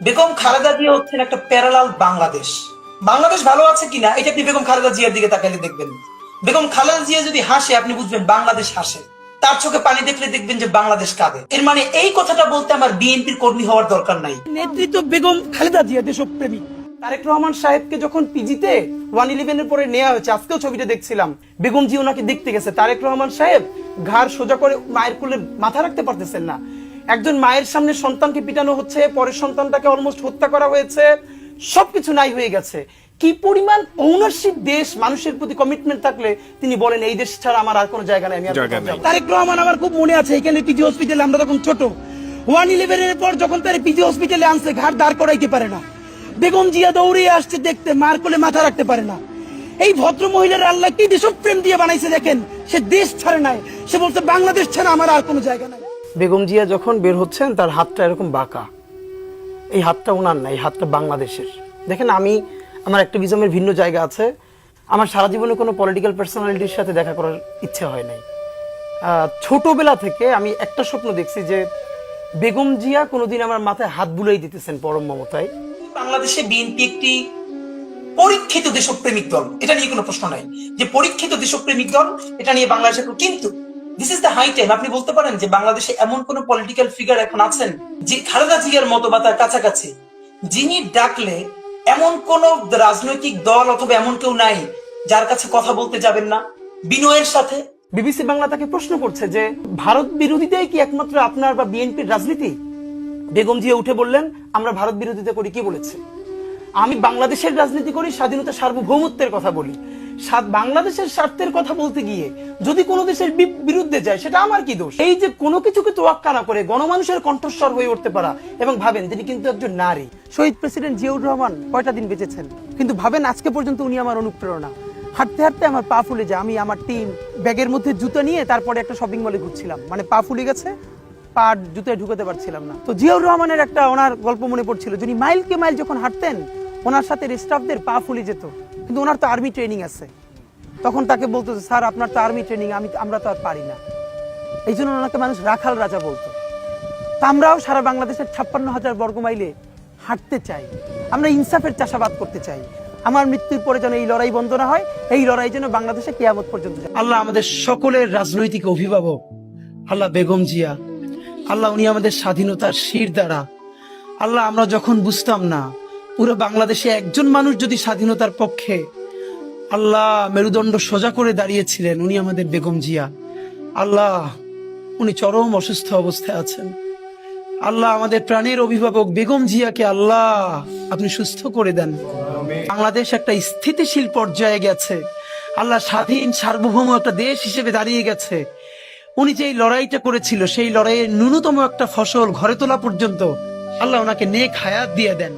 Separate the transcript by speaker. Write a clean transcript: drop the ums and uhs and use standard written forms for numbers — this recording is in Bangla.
Speaker 1: বেগম খালেদা জিয়া হচ্ছেন একটা প্যারালাল বাংলাদেশ। বাংলাদেশ ভালো আছে কিনা এটা আপনি বেগম খালেদা জিয়ার দিকে তাকাইলে দেখবেন। বেগম খালেদা জিয়া যদি হাসে আপনি বুঝবেন বাংলাদেশ হাসে, তার চোখে পানি দেখলে দেখবেন যে বাংলাদেশ কাঁদে। এর মানে এই কথাটা বলতে আমার বিএনপির কর্মী হওয়ার দরকার নাই।
Speaker 2: নেতৃত্ব বেগম খালেদা জিয়া দেশপ্রেমী। তারেক রহমান সাহেবকে যখন পিজিতে 111 এর পরে নেওয়া হয়েছে, আজকেও ছবিটা দেখছিলাম, বেগম জি ওনাকে দেখতে গেছে। তারেক রহমান সাহেব ঘাড় সোজা করে মায়ের কোলে মাথা রাখতে পারতেছেন না। একজন মায়ের সামনে সন্তানকে পিটানো হচ্ছে, পরের সন্তানটাকে অলমোস্ট হত্যা করা হয়েছে, সবকিছু নাই হয়ে গেছে। কি পরিমাণ ওনারশিপ দেশ মানুষের প্রতি কমিটমেন্ট থাকলে তিনি বলেন এই দেশ ছাড়া আমার আর কোনো জায়গা নাই, আমি আর কোথাও যাব না। তারেক রহমান আমার খুব মনে আছে, এখানে পিজি হসপিটালে আমরা তখন ছোট, 111 এর পর যখন তার পিজি হসপিটালে আনছে, ঘাট দাঁড় করাইতে পারে না, বেগম জিয়া দৌড়ে আসছে দেখতে, মার কোলে মাথা রাখতে পারে না। এই ভদ্র মহিলার আল্লাহ কি দেশপ্রেম দিয়ে বানাইছে দেখেন, সে দেশ ছাড়ে নাই, সে বলছে বাংলাদেশ ছাড়া আমার আর কোনো জায়গা নাই। বেগম জিয়া যখন বের হচ্ছেন তার হাতটা এরকম বাঁকা, এই হাতটা ওনার না, এই হাতটা বাংলাদেশের। দেখেন আমি আমার অ্যাক্টিভিজমের ভিন্ন জায়গা আছে, আমার সারা জীবনে কোনো পলিটিক্যাল পার্সোনালিটির সাথে দেখা করার ইচ্ছে হয় নাই। ছোটবেলা থেকে আমি একটা স্বপ্ন দেখছি যে বেগম জিয়া কোনোদিন আমার মাথায় হাত বুলাই দিতেছেন পরম মমতায়।
Speaker 1: বাংলাদেশে বিএনপি একটি পরীক্ষিত দেশপ্রেমিক দল, এটা নিয়ে কোনো প্রশ্ন নাই যে পরীক্ষিত দেশপ্রেমিক দল, এটা নিয়ে বাংলাদেশের। কিন্তু this is the high time আপনি বলতে পারেন যে বাংলাদেশে এমন কোন পলিটিক্যাল ফিগার এখন আছেন যে খালেদা জিয়ার মতো বা তার কাছাকাছি, যিনি ডাকলে এমন কোন রাজনৈতিক দল অথবা এমন কেউ নাই যার কাছে কথা বলতে যাবেন না বিনয়ের সাথে।
Speaker 2: বিবিসি বাংলা তাকে প্রশ্ন করছে যে ভারত বিরোধিতাই কি একমাত্র আপনার বা বিএনপির রাজনীতি? বেগম জিয়া উঠে বললেন আমরা ভারত বিরোধিতা করি, কি বলেছে? আমি বাংলাদেশের রাজনীতি করি, স্বাধীনতা সার্বভৌমত্বের কথা বলি। বাংলাদেশের স্বার্থের কথা বলতে গিয়ে যদি কোনো দেশের বিরুদ্ধে যায় সেটা আমার কি দোষ? এই যে কোনো কিছুকে তোয়াক্কা না করে গণমানুষের কণ্ঠস্বর হয়ে উঠতে পারা, এবং ভাবেন তিনি কিন্তু একজন নারী। শহীদ প্রেসিডেন্ট জিয়াউর রহমান কয়টা দিন বেঁচেছেন, কিন্তু ভাবেন আজকে পর্যন্ত উনি আমার অনুপ্রেরণা। হাঁটতে হাঁটতে আমার পা ফুলে যায়, আমি আমার টিম ব্যাগের মধ্যে জুতো নিয়ে তারপরে একটা শপিং মলে ঘুরছিলাম, মানে পা ফুলে গেছে, পা জুতোয় ঢুকাতে পারছিলাম না। তো জিয়াউর রহমানের একটা ওনার গল্প মনে পড়ছিল, যিনি মাইলকে মাইল যখন হাঁটতেন ওনার সাথে স্টাফদের পা ফুলে যেত, কিন্তু ওনার তো আর্মি ট্রেনিং আছে। তখন তাকে বলতো স্যার আপনার তো আর্মি ট্রেনিং, আমরা তো আর পারি না। এই জন্য ওনাকে মানুষ রাখাল রাজা বলতো। তা আমরাও সারা বাংলাদেশের 56,000 বর্গ মাইলে হাঁটতে চাই, আমরা ইনসাফের চাষাবাদ করতে চাই। আমার মৃত্যুর পরে যেন এই লড়াই বন্ধ না হয়, এই লড়াই যেন বাংলাদেশে কিয়ামত পর্যন্ত যায়। আল্লাহ আমাদের সকলের রাজনৈতিক অভিভাবক, আল্লাহ বেগম জিয়া, আল্লাহ উনি আমাদের স্বাধীনতার শির দ্বারা। আল্লাহ আমরা যখন বুঝতাম না পুরো বাংলাদেশে একজন মানুষ যদি স্বাধীনতার পক্ষে আল্লাহ মেরুদণ্ড সোজা করে দাঁড়িয়েছিলেন, উনি আমাদের বেগম জিয়া। আল্লাহ উনি চরম অসুস্থ অবস্থায় আছেন। আল্লাহ আমাদের প্রাণের অভিভাবক বেগম জিয়াকে আল্লাহ আপনি সুস্থ করে দেন। বাংলাদেশ একটা স্থিতিশীল পর্যায়ে গেছে, আল্লাহ স্বাধীন সার্বভৌম একটা দেশ হিসেবে দাঁড়িয়ে গেছে। উনি যে লড়াইটা করেছিল সেই লড়াইয়ের ন্যূনতম একটা ফসল ঘরে তোলা পর্যন্ত আল্লাহ ওনাকে নেক হায়াত দিয়ে দেন।